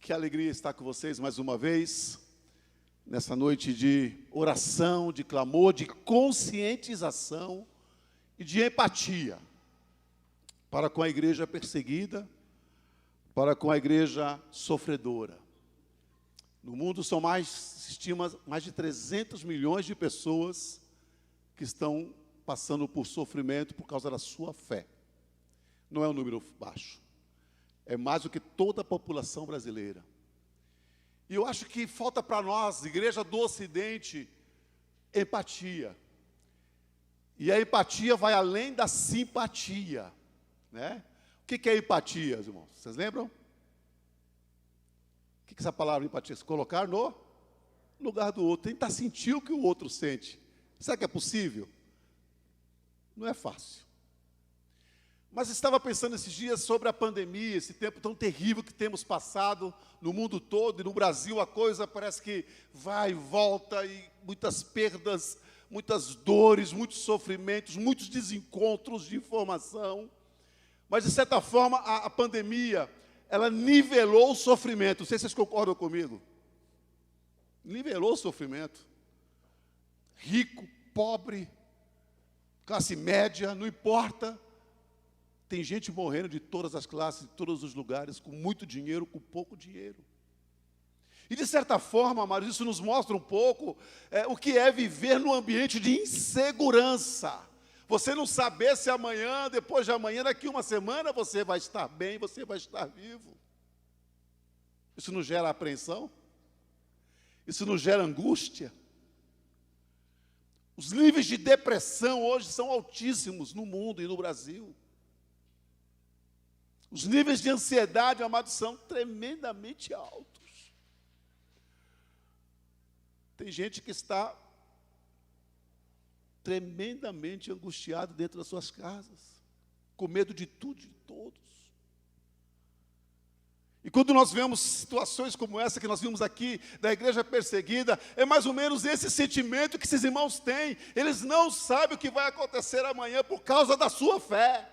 Que alegria estar com vocês mais uma vez, nessa noite de oração, de clamor, de conscientização e de empatia para com a igreja perseguida, para com a igreja sofredora. No mundo são se estima mais de 300 milhões de pessoas que estão passando por sofrimento por causa da sua fé. Não é um número baixo. É mais do que toda a população brasileira. E eu acho que falta para nós, Igreja do Ocidente, empatia. E a empatia vai além da simpatia, né? O que é empatia, irmãos? Vocês lembram? O que é essa palavra empatia? Se colocar no lugar do outro, tentar sentir o que o outro sente. Será que é possível? Não é fácil. Mas estava pensando esses dias sobre a pandemia, esse tempo tão terrível que temos passado no mundo todo, e no Brasil a coisa parece que vai e volta, e muitas perdas, muitas dores, muitos sofrimentos, muitos desencontros de informação. Mas, de certa forma, a pandemia, ela nivelou o sofrimento. Não sei se vocês concordam comigo. Nivelou o sofrimento. Rico, pobre, classe média, não importa. Tem gente morrendo de todas as classes, de todos os lugares, com muito dinheiro, com pouco dinheiro. E, de certa forma, amados, isso nos mostra um pouco o que é viver num ambiente de insegurança. Você não saber se amanhã, depois de amanhã, daqui uma semana, você vai estar bem, você vai estar vivo. Isso não gera apreensão? Isso não gera angústia? Os níveis de depressão hoje são altíssimos no mundo e no Brasil. Os níveis de ansiedade, amados, são tremendamente altos. Tem gente que está tremendamente angustiado dentro das suas casas, com medo de tudo e de todos. E quando nós vemos situações como essa que nós vimos aqui, da igreja perseguida, é mais ou menos esse sentimento que esses irmãos têm. Eles não sabem o que vai acontecer amanhã por causa da sua fé.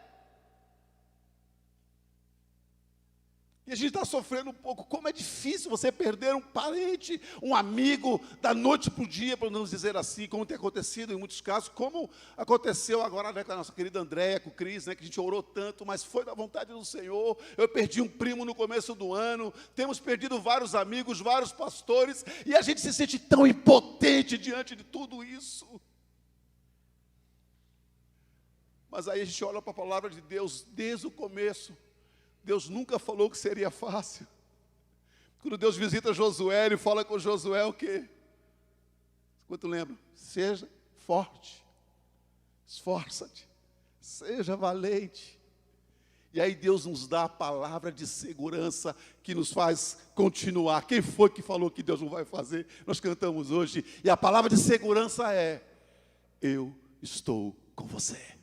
E a gente está sofrendo um pouco. Como é difícil você perder um parente, um amigo, da noite para o dia, para não dizer assim, como tem acontecido em muitos casos, como aconteceu agora, né, com a nossa querida Andréia, com o Cris, né, que a gente orou tanto, mas foi da vontade do Senhor. Eu perdi um primo no começo do ano, temos perdido vários amigos, vários pastores, e a gente se sente tão impotente diante de tudo isso. Mas aí a gente olha para a palavra de Deus desde o começo. Deus nunca falou que seria fácil. Quando Deus visita Josué, Ele fala com Josué o quê? Quanto lembra? Seja forte, esforça-te, seja valente. E aí Deus nos dá a palavra de segurança que nos faz continuar. Quem foi que falou que Deus não vai fazer? Nós cantamos hoje. E a palavra de segurança é: eu estou com você.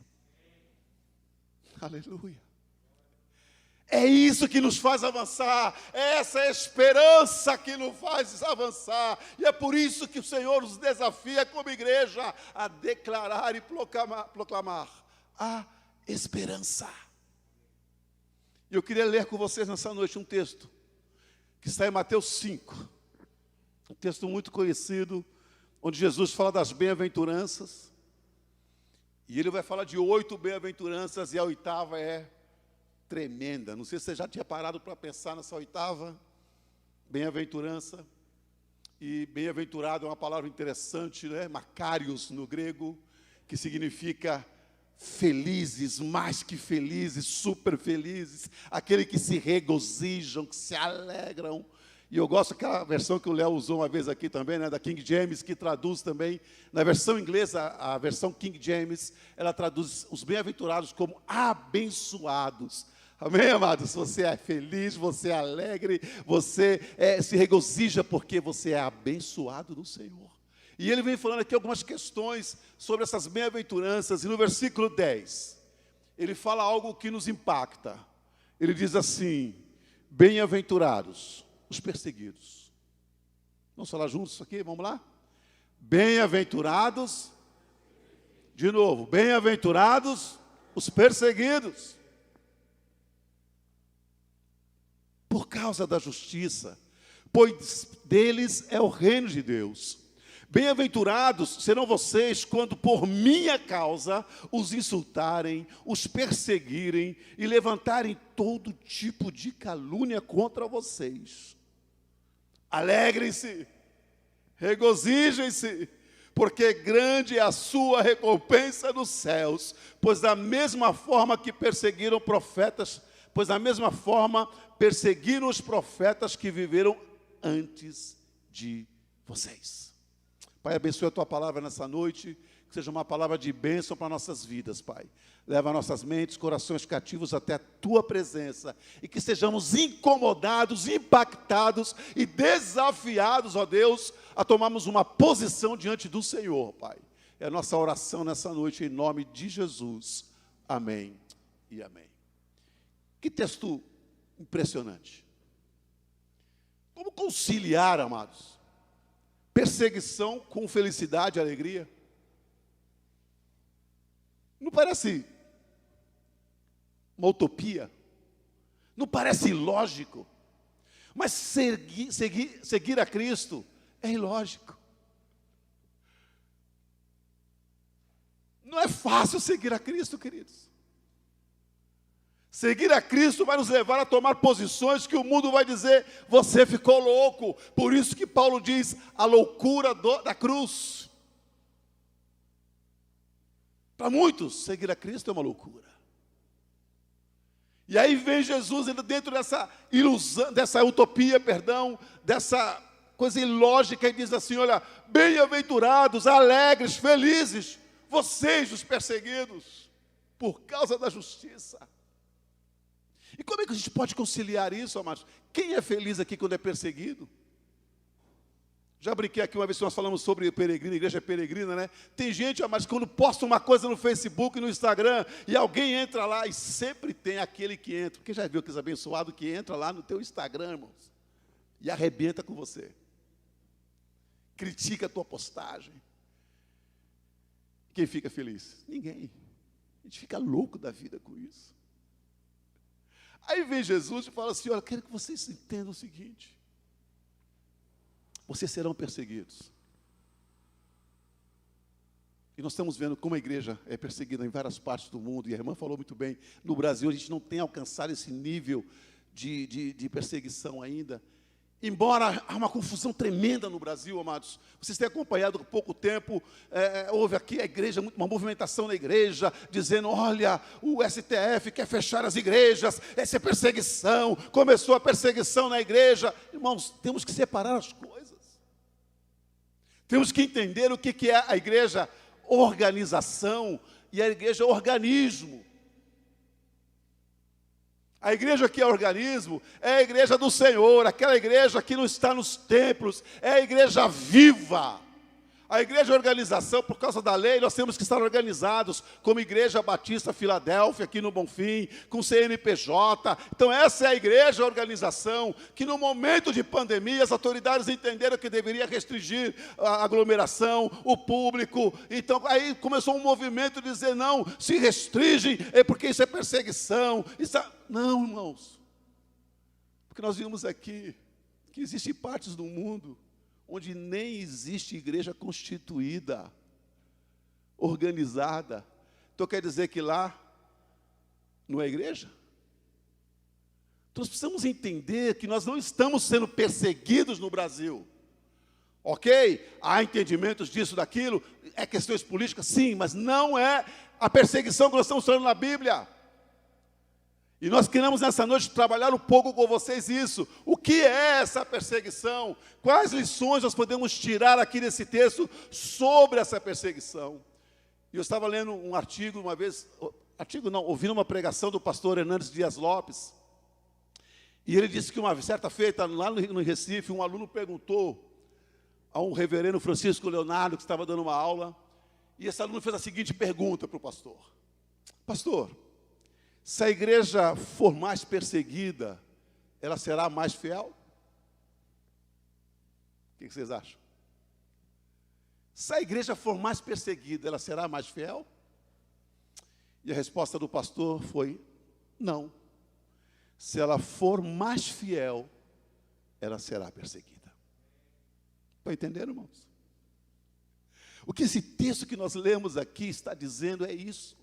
Aleluia. É isso que nos faz avançar, é essa esperança que nos faz avançar, e é por isso que o Senhor nos desafia como igreja a declarar e proclamar a esperança. E eu queria ler com vocês nessa noite um texto, que está em Mateus 5, um texto muito conhecido, onde Jesus fala das bem-aventuranças, e Ele vai falar de 8 bem-aventuranças, e a 8ª é tremenda. Não sei se você já tinha parado para pensar nessa 8ª bem-aventurança. E bem-aventurado é uma palavra interessante, né? Makarios no grego, que significa felizes, mais que felizes, super felizes, aqueles que se regozijam, que se alegram. E eu gosto daquela versão que o Léo usou uma vez aqui também, né, da King James, que traduz também, na versão inglesa, a versão King James, ela traduz os bem-aventurados como abençoados. Amém, amados? Você é feliz, você é alegre, você se regozija porque você é abençoado do Senhor. E ele vem falando aqui algumas questões sobre essas bem-aventuranças, e no versículo 10, ele fala algo que nos impacta. Ele diz assim: bem-aventurados os perseguidos. Vamos falar juntos isso aqui? Vamos lá? Bem-aventurados, de novo, bem-aventurados os perseguidos por causa da justiça, pois deles é o reino de Deus. Bem-aventurados serão vocês quando por minha causa os insultarem, os perseguirem e levantarem todo tipo de calúnia contra vocês. Alegrem-se, regozijem-se, porque grande é a sua recompensa nos céus, pois da mesma forma perseguiram os profetas que viveram antes de vocês. Pai, abençoe a tua palavra nessa noite, que seja uma palavra de bênção para nossas vidas, Pai. Leva nossas mentes, corações cativos até a tua presença, e que sejamos incomodados, impactados e desafiados, ó Deus, a tomarmos uma posição diante do Senhor, Pai. É a nossa oração nessa noite, em nome de Jesus. Amém e amém. Que texto impressionante. Como conciliar, amados, perseguição com felicidade e alegria? Não parece uma utopia? Não parece ilógico? Mas seguir a Cristo é ilógico. Não é fácil seguir a Cristo, queridos. Seguir a Cristo vai nos levar a tomar posições que o mundo vai dizer: você ficou louco. Por isso que Paulo diz, a loucura da cruz. Para muitos, seguir a Cristo é uma loucura. E aí vem Jesus dentro dessa ilusão, dessa utopia, dessa coisa ilógica, e diz assim: olha, bem-aventurados, alegres, felizes, vocês os perseguidos, por causa da justiça. E como é que a gente pode conciliar isso, amados? Quem é feliz aqui quando é perseguido? Já brinquei aqui uma vez que nós falamos sobre peregrino, igreja peregrina, né? Tem gente, amados, quando posta uma coisa no Facebook, no Instagram, e alguém entra lá, e sempre tem aquele que entra. Porque já viu aqueles abençoados que entra lá no teu Instagram, irmãos, e arrebenta com você. Critica a tua postagem. Quem fica feliz? Ninguém. A gente fica louco da vida com isso. Aí vem Jesus e fala assim: olha, quero que vocês entendam o seguinte: vocês serão perseguidos. E nós estamos vendo como a igreja é perseguida em várias partes do mundo, e a irmã falou muito bem, no Brasil a gente não tem alcançado esse nível de perseguição ainda. Embora há uma confusão tremenda no Brasil, amados. Vocês têm acompanhado há pouco tempo, houve aqui a igreja, uma movimentação na igreja, dizendo: olha, o STF quer fechar as igrejas, essa é perseguição, começou a perseguição na igreja. Irmãos, temos que separar as coisas. Temos que entender o que é a igreja organização e a igreja organismo. A igreja que é organismo é a igreja do Senhor, aquela igreja que não está nos templos, é a igreja viva. A igreja é organização, por causa da lei, nós temos que estar organizados, como Igreja Batista Filadélfia, aqui no Bonfim, com CNPJ. Então essa é a igreja organização, que no momento de pandemia, as autoridades entenderam que deveria restringir a aglomeração, o público. Então aí começou um movimento de dizer: não, se restringem, é porque isso é perseguição. Não, irmãos, porque nós vimos aqui que existem partes do mundo onde nem existe igreja constituída, organizada. Então quer dizer que lá não é igreja? Então nós precisamos entender que nós não estamos sendo perseguidos no Brasil. Ok? Há entendimentos disso, daquilo, é questões políticas, sim, mas não é a perseguição que nós estamos falando na Bíblia. E nós queremos nessa noite trabalhar um pouco com vocês isso. O que é essa perseguição? Quais lições nós podemos tirar aqui desse texto sobre essa perseguição? E eu estava lendo um artigo uma vez, ouvindo uma pregação do pastor Hernandes Dias Lopes. E ele disse que uma certa feita, lá no Recife, um aluno perguntou a um reverendo Francisco Leonardo, que estava dando uma aula, e esse aluno fez a seguinte pergunta para o pastor: pastor, se a igreja for mais perseguida, ela será mais fiel? O que vocês acham? Se a igreja for mais perseguida, ela será mais fiel? E a resposta do pastor foi: não. se ela for mais fiel, ela será perseguida. Estão entendendo, irmãos? O que esse texto que nós lemos aqui está dizendo é isso.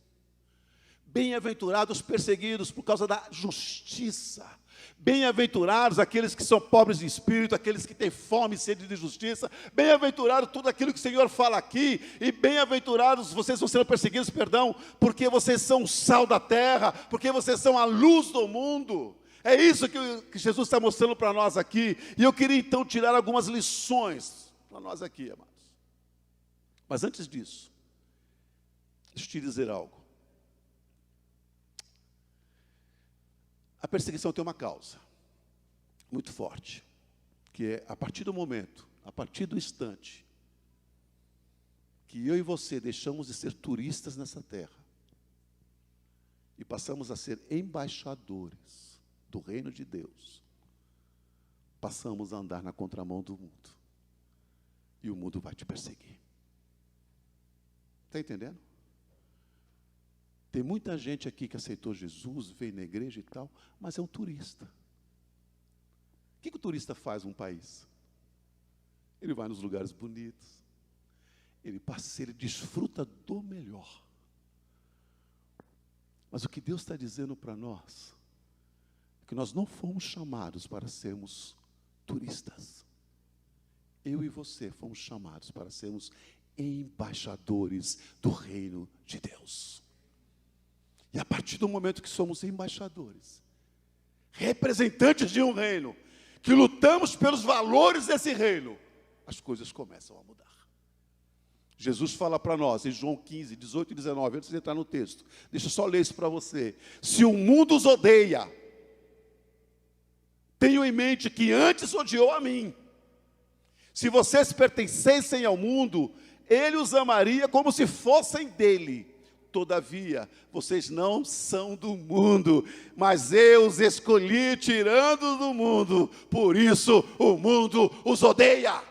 Bem-aventurados os perseguidos por causa da justiça. Bem-aventurados aqueles que são pobres de espírito, aqueles que têm fome e sede de justiça. Bem-aventurado tudo aquilo que o Senhor fala aqui. E bem-aventurados vocês vão ser perseguidos, porque vocês são o sal da terra, porque vocês são a luz do mundo. É isso que Jesus está mostrando para nós aqui. E eu queria então tirar algumas lições para nós aqui, amados. Mas antes disso, deixa eu te dizer algo. A perseguição tem uma causa muito forte, que é a partir do momento, a partir do instante, que eu e você deixamos de ser turistas nessa terra e passamos a ser embaixadores do reino de Deus, passamos a andar na contramão do mundo, e o mundo vai te perseguir. Está entendendo? Tem muita gente aqui que aceitou Jesus, veio na igreja e tal, mas é um turista. O que o turista faz num país? Ele vai nos lugares bonitos, ele passeia, ele desfruta do melhor. Mas o que Deus está dizendo para nós, é que nós não fomos chamados para sermos turistas. Eu e você fomos chamados para sermos embaixadores do reino de Deus. E a partir do momento que somos embaixadores, representantes de um reino, que lutamos pelos valores desse reino, as coisas começam a mudar. Jesus fala para nós, em João 15, 18 e 19, antes de entrar no texto, deixa eu só ler isso para você. Se o mundo os odeia, tenham em mente que antes odiou a mim. Se vocês pertencessem ao mundo, ele os amaria como se fossem dele. Todavia, vocês não são do mundo, mas eu os escolhi tirando do mundo, por isso o mundo os odeia.